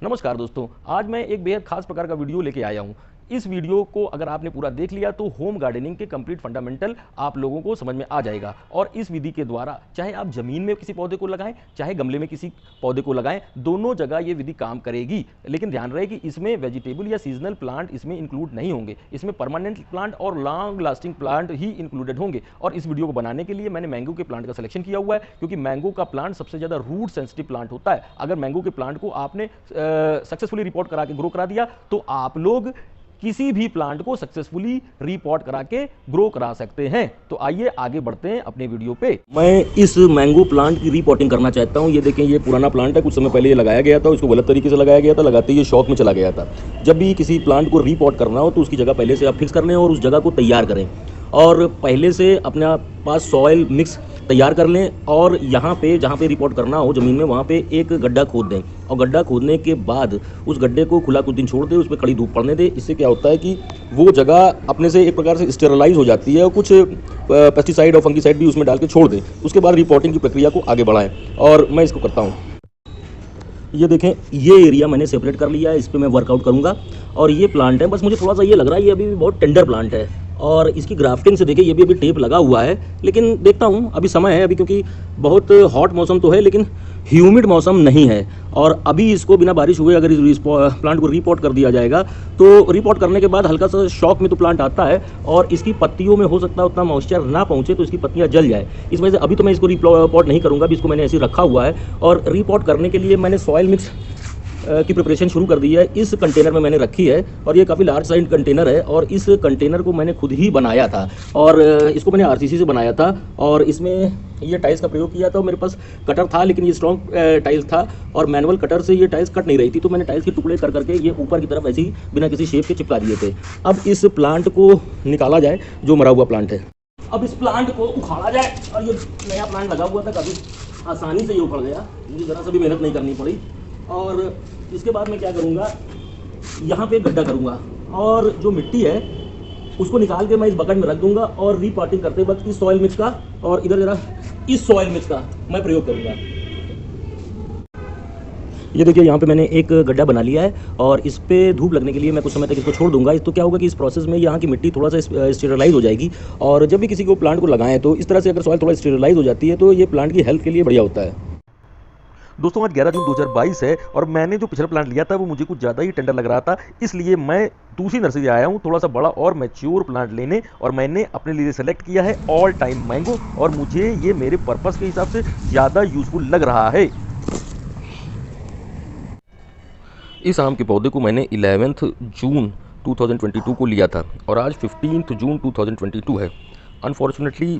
नमस्कार दोस्तों, आज मैं एक बेहद खास प्रकार का वीडियो लेके आया हूँ। इस वीडियो को अगर आपने पूरा देख लिया तो होम गार्डनिंग के कंप्लीट फंडामेंटल आप लोगों को समझ में आ जाएगा। और इस विधि के द्वारा चाहे आप जमीन में किसी पौधे को लगाएं, चाहे गमले में किसी पौधे को लगाएं, दोनों जगह ये विधि काम करेगी। लेकिन ध्यान रहे कि इसमें वेजिटेबल या सीजनल प्लांट इसमें इंक्लूड नहीं होंगे, इसमें परमानेंट प्लांट और लॉन्ग लास्टिंग प्लांट ही इंक्लूडेड होंगे। और इस वीडियो को बनाने के लिए मैंने मैंगो के प्लांट का सिलेक्शन किया हुआ है, क्योंकि मैंगो का प्लांट सबसे ज़्यादा रूट सेंसिटिव प्लांट होता है। अगर मैंगो के प्लांट को आपने सक्सेसफुली रिपोर्ट करा के ग्रो करा दिया तो आप लोग किसी भी प्लांट को सक्सेसफुली रिपोर्ट करा के ग्रो करा सकते हैं। तो आइए आगे बढ़ते हैं अपने वीडियो पे। मैं इस मैंगो प्लांट की रिपोर्टिंग करना चाहता हूं। ये देखें, ये पुराना प्लांट है, कुछ समय पहले ये लगाया गया था, इसको गलत तरीके से लगाया गया था, लगाते ही ये शॉक में चला गया था। जब भी किसी प्लांट को रिपोर्ट करना हो तो उसकी जगह पहले से आप फिक्स कर लें और उस जगह को तैयार करें, और पहले से अपने पास सॉइल मिक्स तैयार कर लें। और यहाँ पे जहाँ पे रिपोर्ट करना हो ज़मीन में, वहाँ पे एक गड्ढा खोद दें, और गड्ढा खोदने के बाद उस गड्ढे को खुला कुछ दिन छोड़ दें, उस पर कड़ी धूप पड़ने दें। इससे क्या होता है कि वो जगह अपने से एक प्रकार से स्टेरलाइज हो जाती है, और कुछ पेस्टिसाइड और फंगिसाइड भी उसमें डाल के छोड़ दें। उसके बाद रिपोर्टिंग की प्रक्रिया को आगे बढ़ाएं, और मैं इसको करता हूँ। ये देखें, ये एरिया मैंने सेपरेट कर लिया है, इस पर मैं वर्कआउट करूँगा। और ये प्लांट है, बस मुझे थोड़ा सा ये लग रहा है ये अभी भी बहुत टेंडर प्लांट है, और इसकी ग्राफ्टिंग से देखिए ये भी अभी टेप लगा हुआ है। लेकिन देखता हूँ, अभी समय है अभी, क्योंकि बहुत हॉट मौसम तो है लेकिन ह्यूमिड मौसम नहीं है। और अभी इसको बिना बारिश हुए अगर इस प्लांट को रिपोर्ट कर दिया जाएगा तो रिपोर्ट करने के बाद हल्का सा शॉक में तो प्लांट आता है, और इसकी पत्तियों में हो सकता है उतना मॉइस्चर ना पहुँचे तो इसकी पत्तियाँ जल जाए। इस वजह से अभी तो मैं इसको रिपोर्ट नहीं करूँगा, अभी इसको मैंने ऐसे रखा हुआ है। और रिपोर्ट करने के लिए मैंने सॉइल मिक्स की प्रिपरेशन शुरू कर दी है। इस कंटेनर में मैंने रखी है, और ये काफ़ी लार्ज साइज कंटेनर है, और इस कंटेनर को मैंने खुद ही बनाया था, और इसको मैंने आरसीसी से बनाया था। और इसमें ये टाइल्स का प्रयोग किया था। मेरे पास कटर था, लेकिन ये स्ट्रॉन्ग टाइल्स था, और मैनुअल कटर से ये टाइल्स कट नहीं रही थी, तो मैंने टाइल्स के टुकड़े कर करके ये ऊपर की तरफ ऐसे ही बिना किसी शेप के चिपका दिए थे। अब इस प्लांट को निकाला जाए, जो मरा हुआ प्लांट है। अब इस प्लांट को उखाड़ा जाए, और ये नया प्लांट लगा हुआ था, काफ़ी आसानी से ये उखड़ गया, मुझे ज़रा सा भी मेहनत नहीं करनी पड़ी। और इसके बाद मैं क्या करूँगा, यहाँ पे गड्ढा करूँगा, और जो मिट्टी है उसको निकाल के मैं इस बकेट में रख दूँगा, और रीपॉटिंग करते वक्त इस सॉइल मिक्स का और इधर जरा इस सॉइल मिक्स का मैं प्रयोग करूँगा। ये देखिए, यहाँ पे मैंने एक गड्ढा बना लिया है, और इस पे धूप लगने के लिए मैं कुछ समय तक इसको छोड़ दूंगा। तो क्या होगा कि इस प्रोसेस में यहाँ की मिट्टी थोड़ा सा स्टेरलाइज हो जाएगी, और जब भी किसी को प्लांट को लगाएं तो इस तरह से अगर सॉइल थोड़ा स्टेरलाइज हो जाती है तो ये प्लांट की हेल्थ के लिए बढ़िया होता है। दोस्तों, आज 11 जून 2022 है, और मैंने जो पिछला प्लांट लिया था वो मुझे कुछ ज़्यादा ही टेंडर लग रहा था, इसलिए मैं दूसरी नर्सरी आया हूँ थोड़ा सा बड़ा और मैच्योर प्लांट लेने, और मैंने अपने लिए सेलेक्ट किया है ऑल टाइम मैंगो, और मुझे ये मेरे पर्पस के हिसाब से ज़्यादा यूजफुल लग रहा है। इस आम के पौधे को मैंने 11 जून 2022 को लिया था, और आज 15 जून 2022 है। अनफॉर्चुनेटली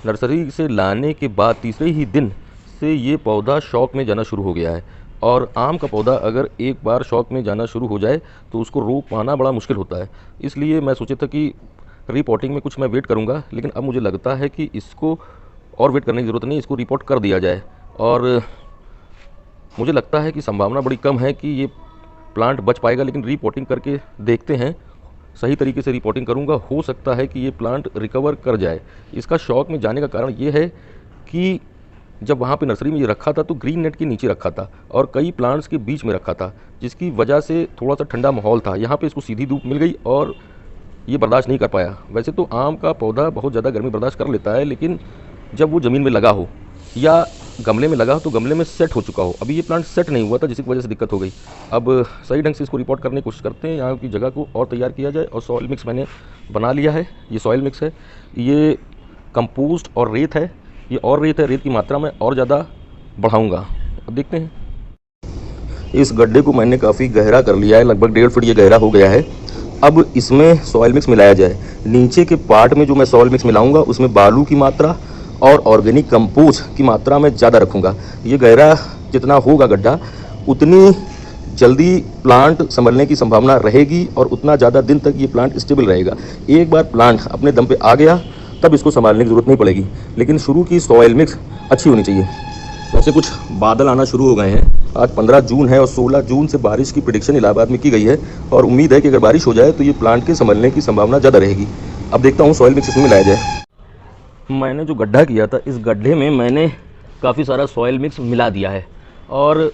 नर्सरी से लाने के बाद तीसरे ही दिन से ये पौधा शॉक में जाना शुरू हो गया है। और आम का पौधा अगर एक बार शॉक में जाना शुरू हो जाए तो उसको रोक पाना बड़ा मुश्किल होता है। इसलिए मैं सोचा था कि रिपोर्टिंग में कुछ मैं वेट करूंगा, लेकिन अब मुझे लगता है कि इसको और वेट करने की ज़रूरत नहीं, इसको रिपोर्ट कर दिया जाए। और मुझे लगता है कि संभावना बड़ी कम है कि ये प्लांट बच पाएगा, लेकिन रिपोर्टिंग करके देखते हैं। सही तरीके से रिपोर्टिंग करूँगा, हो सकता है कि ये प्लांट रिकवर कर जाए। इसका शॉक में जाने का कारण ये है कि जब वहाँ पे नर्सरी में ये रखा था तो ग्रीन नेट के नीचे रखा था, और कई प्लांट्स के बीच में रखा था, जिसकी वजह से थोड़ा सा ठंडा माहौल था। यहाँ पे इसको सीधी धूप मिल गई और ये बर्दाश्त नहीं कर पाया। वैसे तो आम का पौधा बहुत ज़्यादा गर्मी बर्दाश्त कर लेता है, लेकिन जब वो ज़मीन में लगा हो या गमले में लगा हो तो गमले में सेट हो चुका हो। अभी ये प्लांट सेट नहीं हुआ था, जिसकी वजह से दिक्कत हो गई। अब सही ढंग से इसको रिपोर्ट करने की कोशिश करते हैं, यहाँ की जगह को और तैयार किया जाए। और सॉइल मिक्स मैंने बना लिया है, ये सॉइल मिक्स है, ये कंपोस्ट और रेत है, ये और रेत है, रेत की मात्रा में और ज़्यादा बढ़ाऊंगा। अब देखते हैं। इस गड्ढे को मैंने काफ़ी गहरा कर लिया है, लगभग 1.5 फीट ये गहरा हो गया है। अब इसमें सॉइल मिक्स मिलाया जाए। नीचे के पार्ट में जो मैं सॉइल मिक्स मिलाऊंगा उसमें बालू की मात्रा और ऑर्गेनिक कंपोस्ट की मात्रा में ज़्यादा रखूँगा। ये गहरा जितना होगा गड्ढा, उतनी जल्दी प्लांट संभलने की संभावना रहेगी, और उतना ज़्यादा दिन तक ये प्लांट स्टेबल रहेगा। एक बार प्लांट अपने दम पे आ गया तब इसको संभालने की ज़रूरत नहीं पड़ेगी, लेकिन शुरू की सॉइल मिक्स अच्छी होनी चाहिए। वैसे कुछ बादल आना शुरू हो गए हैं। आज 15 जून है, और 16 जून से बारिश की प्रेडिक्शन इलाहाबाद में की गई है, और उम्मीद है कि अगर बारिश हो जाए तो ये प्लांट के संभलने की संभावना ज़्यादा रहेगी। अब देखता हूँ सॉइल मिक्स इसमें मिलाया जाए। मैंने जो गड्ढा किया था, इस गड्ढे में मैंने काफ़ी सारा सॉइल मिक्स मिला दिया है, और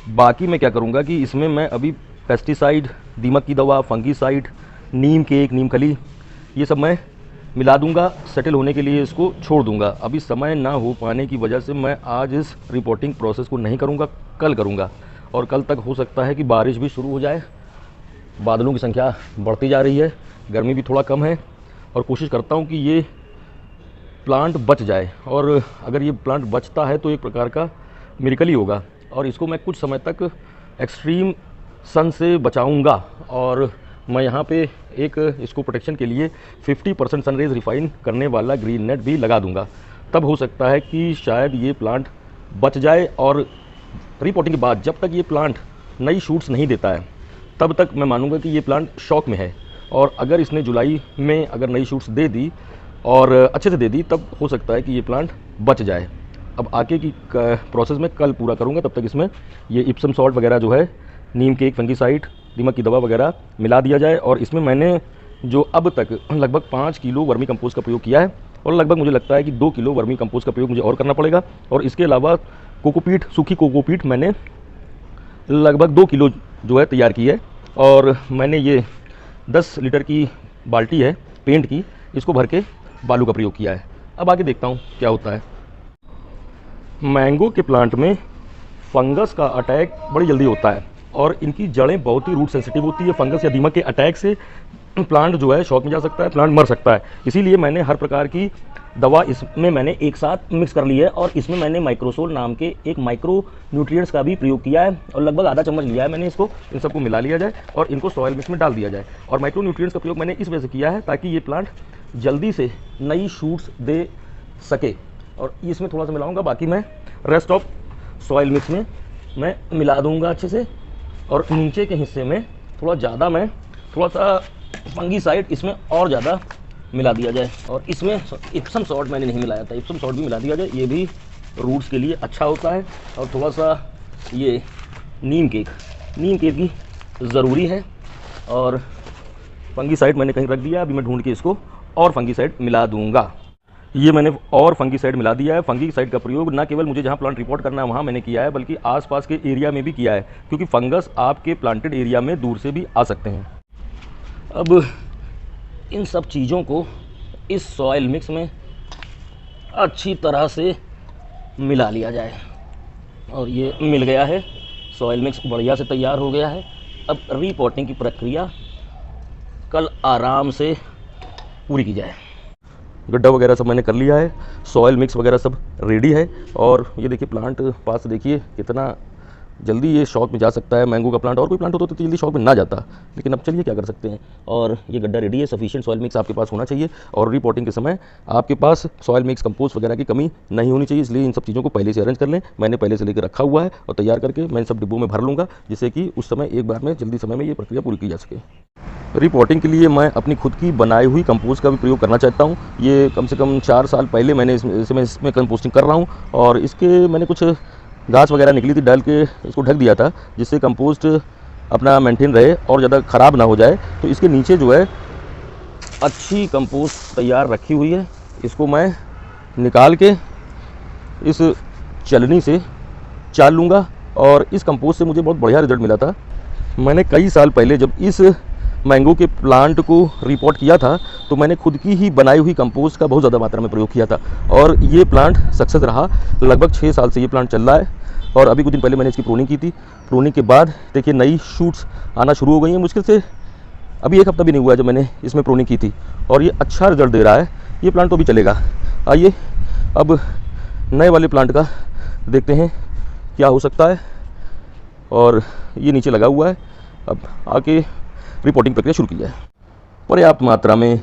बाकी मैं क्या करूँगा कि इसमें मैं अभी पेस्टिसाइड, दीमक की दवा, फंगीसाइड, नीम केक, नीम खली, ये सब मैं मिला दूंगा। सेटल होने के लिए इसको छोड़ दूंगा। अभी समय ना हो पाने की वजह से मैं आज इस रिपोर्टिंग प्रोसेस को नहीं करूंगा, कल करूंगा। और कल तक हो सकता है कि बारिश भी शुरू हो जाए। बादलों की संख्या बढ़ती जा रही है, गर्मी भी थोड़ा कम है, और कोशिश करता हूं कि ये प्लांट बच जाए। और अगर ये प्लांट बचता है तो एक प्रकार का मिरेकल ही होगा। और इसको मैं कुछ समय तक एक्सट्रीम सन से बचाऊंगा। और मैं यहाँ पे एक इसको प्रोटेक्शन के लिए 50% सनरेज रिफाइन करने वाला ग्रीन नेट भी लगा दूंगा। तब हो सकता है कि शायद ये प्लांट बच जाए। और रिपोर्टिंग के बाद जब तक ये प्लांट नई शूट्स नहीं देता है तब तक मैं मानूंगा कि ये प्लांट शॉक में है। और अगर इसने जुलाई में अगर नई शूट्स दे दी और अच्छे से दे दी, तब हो सकता है कि ये प्लांट बच जाए। अब आगे की प्रोसेस में कल पूरा करूँगा। तब तक इसमें ये इप्सम सॉल्ट वगैरह जो है, नीम केक, फंगीसाइड, दीमक की दवा वगैरह मिला दिया जाए। और इसमें मैंने जो अब तक लगभग 5 किलो वर्मी कंपोस्ट का प्रयोग किया है, और लगभग मुझे लगता है कि 2 किलो वर्मी कंपोस्ट का प्रयोग मुझे और करना पड़ेगा। और इसके अलावा कोकोपीट, सूखी कोकोपीट मैंने लगभग 2 किलो जो है तैयार की है। और मैंने ये 10 लीटर की बाल्टी है पेंट की, इसको भर के बालू का प्रयोग किया है। अब आगे देखता हूँ क्या होता है। मैंगो के प्लांट में फंगस का अटैक बड़ी जल्दी होता है, और इनकी जड़ें बहुत ही रूट सेंसिटिव होती है। फंगस या दीमक के अटैक से प्लांट जो है शॉक में जा सकता है, प्लांट मर सकता है। इसीलिए मैंने हर प्रकार की दवा इसमें मैंने एक साथ मिक्स कर ली है। और इसमें मैंने माइक्रोसोल नाम के एक माइक्रो न्यूट्रिएंट्स का भी प्रयोग किया है, और लगभग आधा चम्मच लिया है मैंने इसको। इन सबको मिला लिया जाए और इनको सॉइल मिक्स में डाल दिया जाए। और माइक्रो न्यूट्रिएंट्स का प्रयोग मैंने इस वजह से किया है ताकि ये प्लांट जल्दी से नई शूट्स दे सके। और इसमें थोड़ा सा मिलाऊंगा, बाकी मैं रेस्ट ऑफ सॉइल मिक्स में मैं मिला दूंगा अच्छे से। और नीचे के हिस्से में मैं थोड़ा सा फंगीसाइड इसमें और ज़्यादा मिला दिया जाए। और इसमें इप्सम सॉल्ट मैंने नहीं मिलाया था, इप्सम सॉल्ट भी मिला दिया जाए, ये भी रूट्स के लिए अच्छा होता है। और थोड़ा सा ये नीम केक भी ज़रूरी है। और फंगीसाइड मैंने कहीं रख दिया, अभी मैं ढूंढ के इसको और फंगीसाइड मिला दूंगा। ये मैंने और फंगीसाइड मिला दिया है। फंगीसाइड का प्रयोग न केवल मुझे जहाँ प्लांट रिपोर्ट करना है वहाँ मैंने किया है, बल्कि आसपास के एरिया में भी किया है, क्योंकि फंगस आपके प्लांटेड एरिया में दूर से भी आ सकते हैं। अब इन सब चीज़ों को इस सॉइल मिक्स में अच्छी तरह से मिला लिया जाए। और ये मिल गया है, सॉइल मिक्स बढ़िया से तैयार हो गया है। अब रिपोर्टिंग की प्रक्रिया कल आराम से पूरी की जाए। गड्ढा वगैरह सब मैंने कर लिया है, सॉइल मिक्स वगैरह सब रेडी है। और ये देखिए प्लांट पास से देखिए कितना जल्दी ये शॉक में जा सकता है। मैंगो का प्लांट, और कोई प्लांट होता तो जल्दी शॉक में ना जाता, लेकिन अब चलिए क्या कर सकते हैं। और ये गड्ढा रेडी है। सफिशिएंट सॉइल मिक्स आपके पास होना चाहिए, और रिपोर्टिंग के समय आपके पास सॉइल मिक्स, कंपोस्ट वगैरह की कमी नहीं होनी चाहिए। इसलिए इन सब चीज़ों को पहले से अरेंज कर लें। मैंने पहले से लेकर रखा हुआ है और तैयार करके मैं इन सब डिब्बों में भर लूँगा, जिससे कि उस समय एक बार में जल्दी समय में ये प्रक्रिया पूरी की जा सके। रिपोर्टिंग के लिए मैं अपनी खुद की बनाई हुई कंपोस्ट का भी प्रयोग करना चाहता हूँ। ये कम से कम 4 साल पहले मैंने इसमें कंपोस्टिंग कर रहा हूँ, और इसके मैंने कुछ घास वगैरह निकली थी, डाल के इसको ढक दिया था, जिससे कंपोस्ट अपना मेंटेन रहे और ज़्यादा ख़राब ना हो जाए। तो इसके नीचे जो है अच्छी कंपोस्ट तैयार रखी हुई है। इसको मैं निकाल के इस चलनी से चाल लूँगा। और इस कंपोस्ट से मुझे बहुत बढ़िया रिजल्ट मिला था। मैंने कई साल पहले जब इस मैंगो के प्लांट को रिपोर्ट किया था, तो मैंने खुद की ही बनाई हुई कंपोस्ट का बहुत ज़्यादा मात्रा में प्रयोग किया था, और ये प्लांट सक्सेस रहा। लगभग 6 साल से ये प्लांट चल रहा है। और अभी कुछ दिन पहले मैंने इसकी प्रूनिंग की थी। प्रूनिंग के बाद देखिए नई शूट्स आना शुरू हो गई हैं। मुश्किल से अभी 1 हफ्ता भी नहीं हुआ है जब मैंने इसमें प्रूनिंग की थी, और ये अच्छा रिजल्ट दे रहा है। ये प्लांट तो भी चलेगा। आइए अब नए वाले प्लांट का देखते हैं क्या हो सकता है। और ये नीचे लगा हुआ है। अब आके रिपोर्टिंग प्रक्रिया शुरू की जाए। पर्याप्त मात्रा में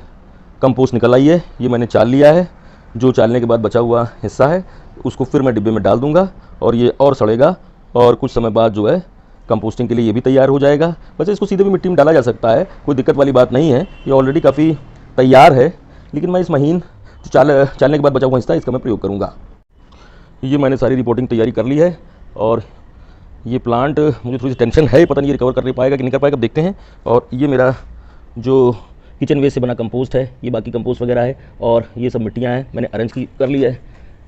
कंपोस्ट निकल आई है, ये मैंने चाल लिया है। जो चालने के बाद बचा हुआ हिस्सा है उसको फिर मैं डिब्बे में डाल दूंगा, और ये और सड़ेगा, और कुछ समय बाद जो है कंपोस्टिंग के लिए ये भी तैयार हो जाएगा। वैसे इसको सीधे भी मिट्टी में डाला जा सकता है, कोई दिक्कत वाली बात नहीं है। ये ऑलरेडी काफ़ी तैयार है, लेकिन मैं इस महीन जो चालने के बाद बचा हुआ हिस्सा इसका मैं प्रयोग करूँगा। ये मैंने सारी रिपोर्टिंग तैयारी कर ली है। और ये प्लांट मुझे थोड़ी सी टेंशन है, पता नहीं ये रिकवर कर पाएगा कि नहीं कर पाएगा, अब देखते हैं। और ये मेरा जो किचन वेस्ट से बना कंपोस्ट है, ये बाकी कंपोस्ट वगैरह है, और ये सब मिट्टियाँ हैं मैंने अरेंज कर ली है।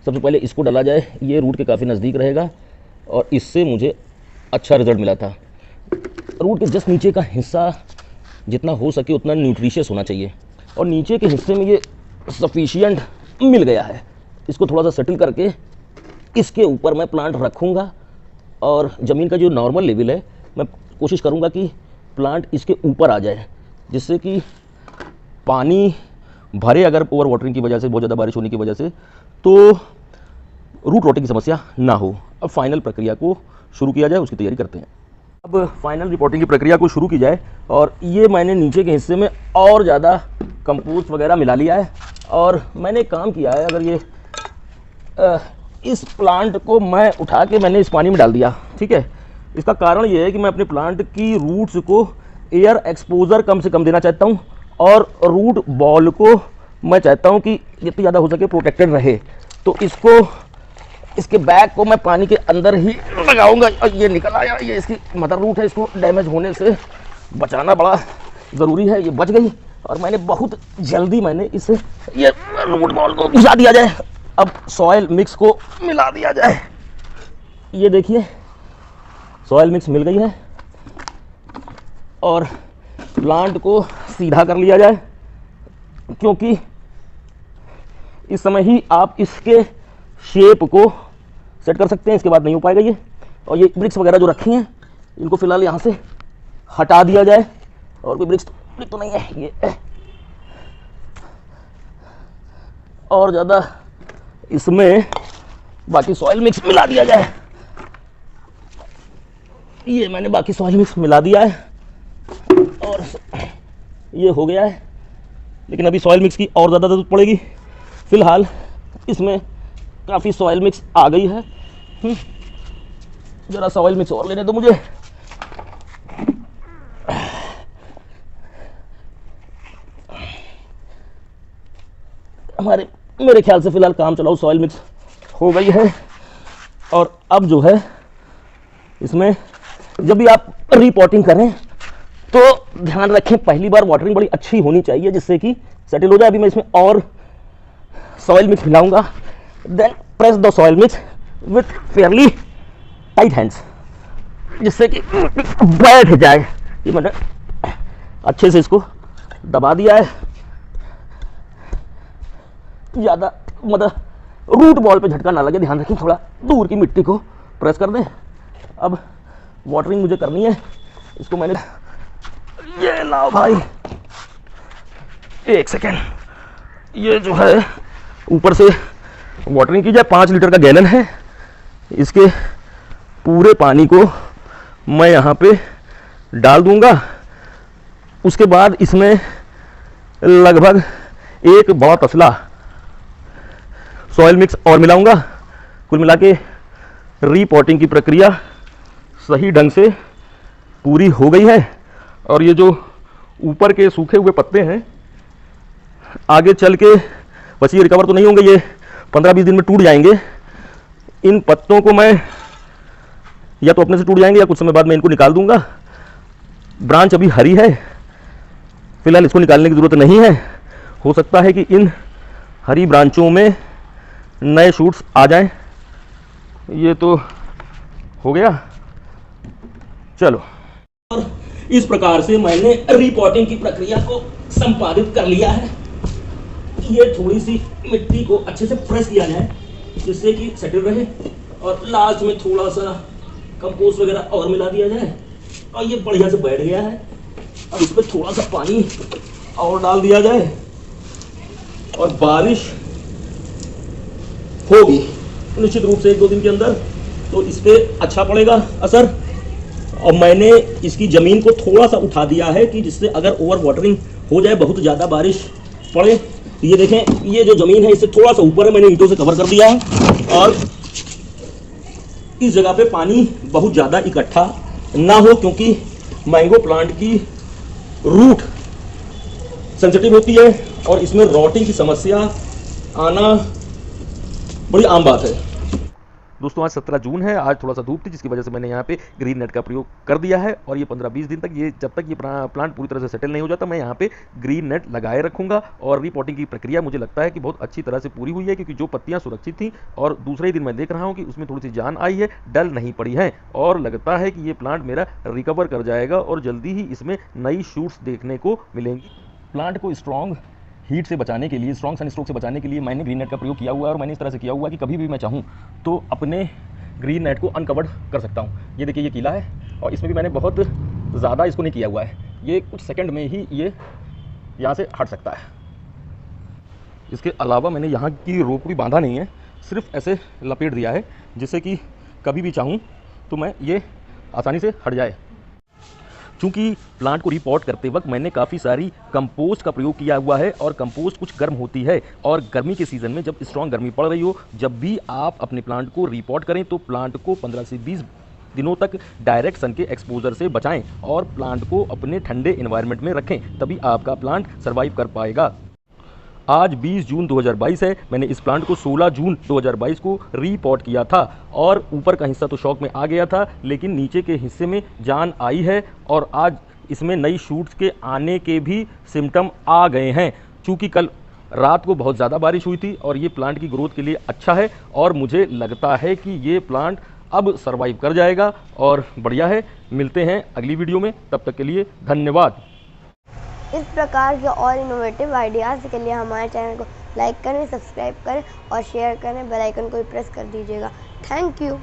सबसे पहले इसको डाला जाए, ये रूट के काफ़ी नज़दीक रहेगा, और इससे मुझे अच्छा रिजल्ट मिला था। रूट के जस्ट नीचे का हिस्सा जितना हो सके उतना न्यूट्रिशियस होना चाहिए, और नीचे के हिस्से में ये सफिशिएंट मिल गया है। इसको थोड़ा सा सेटल करके इसके ऊपर मैं प्लांट रखूँगा, और ज़मीन का जो नॉर्मल लेवल है मैं कोशिश करूँगा कि प्लांट इसके ऊपर आ जाए, जिससे कि पानी भरे अगर ओवर वाटरिंग की वजह से, बहुत ज़्यादा बारिश होने की वजह से, तो रूट रोटिंग की समस्या ना हो। अब फाइनल प्रक्रिया को शुरू किया जाए, उसकी तैयारी करते हैं। अब फाइनल रिपोर्टिंग की प्रक्रिया को शुरू की जाए, और ये मैंने नीचे के हिस्से में और ज़्यादा कंपोस्ट वगैरह मिला लिया है, और मैंने काम किया है, अगर ये इस प्लांट को मैं उठा के मैंने इस पानी में डाल दिया, ठीक है। इसका कारण ये है कि मैं अपने प्लांट की रूट्स को एयर एक्सपोजर कम से कम देना चाहता हूँ, और रूट बॉल को मैं चाहता हूँ कि जितनी ज़्यादा हो सके प्रोटेक्टेड रहे। तो इसको, इसके बैग को मैं पानी के अंदर ही लगाऊंगा, और ये निकल आया, ये इसकी मदर रूट है, इसको डैमेज होने से बचाना बड़ा ज़रूरी है। ये बच गई, और मैंने बहुत जल्दी इसे ये रूट बॉल को घुसा दिया जाए। अब सॉयल मिक्स को मिला दिया जाए। ये देखिए सॉयल मिक्स मिल गई है, और प्लांट को सीधा कर लिया जाए, क्योंकि इस समय ही आप इसके शेप को सेट कर सकते हैं, इसके बाद नहीं हो पाएगा ये। और ये ब्रिक्स वगैरह जो रखी हैं इनको फिलहाल यहाँ से हटा दिया जाए, और कोई ब्रिक्स तो नहीं है ये, और ज़्यादा इसमें बाकी सॉइल मिक्स मिला दिया जाए। ये मैंने बाकी सॉइल मिक्स मिला दिया है, और ये हो गया है, लेकिन अभी सॉइल मिक्स की और ज़्यादा ज़रूरत पड़ेगी। फिलहाल इसमें काफ़ी सॉइल मिक्स आ गई है। ज़रा सॉइल मिक्स और लेने दो मुझे। मेरे ख्याल से फिलहाल काम चलाओ सॉइल मिक्स हो गई है। और अब जो है इसमें जब भी आप रिपोर्टिंग करें तो ध्यान रखें, पहली बार वाटरिंग बड़ी अच्छी होनी चाहिए, जिससे कि सेटल हो जाए। अभी मैं इसमें और सॉइल मिक्स मिलाऊंगा, then press the soil mix with fairly tight hands, जिससे कि बैठ जाए। ये मैंने अच्छे से इसको दबा दिया है, ज़्यादा मतलब रूट बॉल पे झटका ना लगे, ध्यान रखें। थोड़ा दूर की मिट्टी को प्रेस कर दें। अब वाटरिंग मुझे करनी है, इसको मैंने, ये लाओ भाई, एक सेकेंड, ये जो है ऊपर से वाटरिंग की जाए। 5 लीटर का गैलन है, इसके पूरे पानी को मैं यहाँ पे डाल दूंगा। उसके बाद इसमें लगभग एक बड़ा तसला सॉइल मिक्स और मिलाऊंगा। कुल मिला के रीपॉटिंग की प्रक्रिया सही ढंग से पूरी हो गई है। और ये जो ऊपर के सूखे हुए पत्ते हैं, आगे चल के बस ये रिकवर तो नहीं होंगे, ये 15-20 दिन में टूट जाएंगे। इन पत्तों को मैं या तो अपने से टूट जाएंगे, या कुछ समय बाद मैं इनको निकाल दूंगा। ब्रांच अभी हरी है, फिलहाल इसको निकालने की ज़रूरत नहीं है। हो सकता है कि इन हरी ब्रांचों में नए शूट्स आ जाएं। ये तो हो गया, चलो। और इस प्रकार से मैंने रिपोर्टिंग की प्रक्रिया को संपादित कर लिया है। ये थोड़ी सी मिट्टी को अच्छे से प्रेस किया जाए, जिससे कि सेटल रहे, और लास्ट में थोड़ा सा कंपोस्ट वगैरह और मिला दिया जाए, और ये बढ़िया से बैठ गया है। अब इस पर थोड़ा सा पानी और डाल दिया जाए, और बारिश होगी निश्चित रूप से 1-2 दिन के अंदर, तो इस पर अच्छा पड़ेगा असर। और मैंने इसकी ज़मीन को थोड़ा सा उठा दिया है, कि जिससे अगर ओवर वाटरिंग हो जाए, बहुत ज़्यादा बारिश पड़े, तो ये देखें, ये जो ज़मीन है इससे थोड़ा सा ऊपर है, मैंने ईंटों से कवर कर दिया है। और इस जगह पे पानी बहुत ज़्यादा इकट्ठा ना हो, क्योंकि मैंगो प्लांट की रूट सेंसिटिव होती है, और इसमें रॉटिंग की समस्या आना बड़ी आम बात है। दोस्तों आज 17 जून है, आज थोड़ा सा धूप थी जिसकी वजह से मैंने यहाँ पे ग्रीन नेट का प्रयोग कर दिया है और ये 15-20 दिन तक, ये जब तक ये प्लांट पूरी तरह से सेटल नहीं हो जाता, मैं यहाँ पे ग्रीन नेट लगाए रखूंगा। और रीपॉटिंग की प्रक्रिया मुझे लगता है कि बहुत अच्छी तरह से पूरी हुई है, क्योंकि जो पत्तियां सुरक्षित थी और दूसरे ही दिन मैं देख रहा हूँ कि उसमें थोड़ी सी जान आई है, डल नहीं पड़ी है और लगता है कि ये प्लांट मेरा रिकवर कर जाएगा और जल्दी ही इसमें नई शूट्स देखने को मिलेंगी। प्लांट को स्ट्रॉन्ग हीट से बचाने के लिए, स्ट्रॉन्ग सनस्ट्रोक से बचाने के लिए मैंने ग्रीन नेट का प्रयोग किया हुआ है और मैंने इस तरह से किया हुआ है कि कभी भी मैं चाहूँ तो अपने ग्रीन नेट को अनकवर्ड कर सकता हूँ। ये देखिए, ये कीला है और इसमें भी मैंने बहुत ज़्यादा इसको नहीं किया हुआ है, ये कुछ सेकंड में ही ये यहाँ से हट सकता है। इसके अलावा मैंने यहाँ की रोप भी बांधा नहीं है, सिर्फ ऐसे लपेट दिया है जिससे कि कभी भी चाहूँ तो मैं ये आसानी से हट जाए। चूँकि प्लांट को रिपोर्ट करते वक्त मैंने काफ़ी सारी कंपोस्ट का प्रयोग किया हुआ है और कंपोस्ट कुछ गर्म होती है और गर्मी के सीज़न में जब स्ट्रॉन्ग गर्मी पड़ रही हो, जब भी आप अपने प्लांट को रिपोर्ट करें तो प्लांट को 15 से 20 दिनों तक डायरेक्ट सन के एक्सपोजर से बचाएं और प्लांट को अपने ठंडे एनवायरनमेंट में रखें, तभी आपका प्लांट सर्वाइव कर पाएगा। आज 20 जून 2022 है, मैंने इस प्लांट को 16 जून 2022 को रीपॉट किया था और ऊपर का हिस्सा तो शॉक में आ गया था, लेकिन नीचे के हिस्से में जान आई है और आज इसमें नई शूट्स के आने के भी सिम्टम आ गए हैं। चूँकि कल रात को बहुत ज़्यादा बारिश हुई थी और ये प्लांट की ग्रोथ के लिए अच्छा है और मुझे लगता है कि ये प्लांट अब सर्वाइव कर जाएगा और बढ़िया है। मिलते हैं अगली वीडियो में, तब तक के लिए धन्यवाद। इस प्रकार के और इनोवेटिव आइडियाज़ के लिए हमारे चैनल को लाइक करें, सब्सक्राइब करें और शेयर करें, बेल आइकन को भी प्रेस कर दीजिएगा। Thank you.